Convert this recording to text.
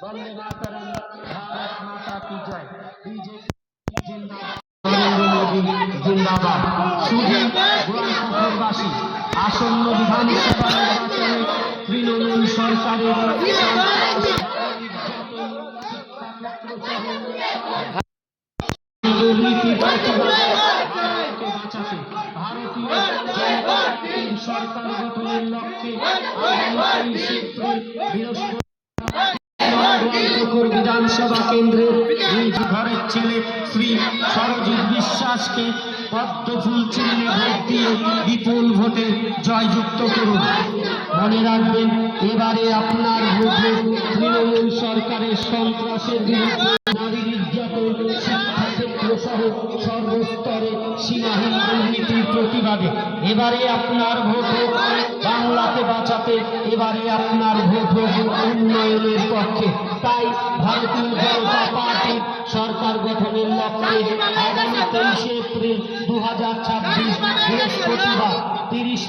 वंदे मातरम, भारत माता की जय। बीजेपी जिंदाबाद, नरेंद्र मोदी जिंदाबाद। শুধু গোয়ালপুরবাসী আসন্ন বিধানসভা নির্বাচনে তৃণমূল সরকারের দুর্নীতি বাঁচাতে ভারতীয় জনতা সরকার গঠনের লক্ষ্যে বিধানসভা কেন্দ্রের ঘরের ছেলে শ্রী সরজিৎ বিশ্বাসকে পদ্ম ফুল চিহ্নে ভোট দিয়ে বিপুল ভোটে জয়যুক্ত করুন। মনে রাখবেন, এবারে আপনার ভোটে তৃণমূল সরকারের সন্ত্রাসের বিরুদ্ধে, নারী নির্যাতন, শিক্ষাক্ষেত্র সহ সর্বস্তরে সীমাহীন দুর্নীতির প্রতিবাদে এবারে আপনার ভোট হোক বাংলাকে বাঁচাতে, এবারে আপনার ভোট হোক উন্নয়নের পক্ষে। তাই ভারতীয় জনতা পার্টি সরকার গঠনের লক্ষ্যে আগামী 23 এপ্রিল 2026 বৃহস্পতিবার 30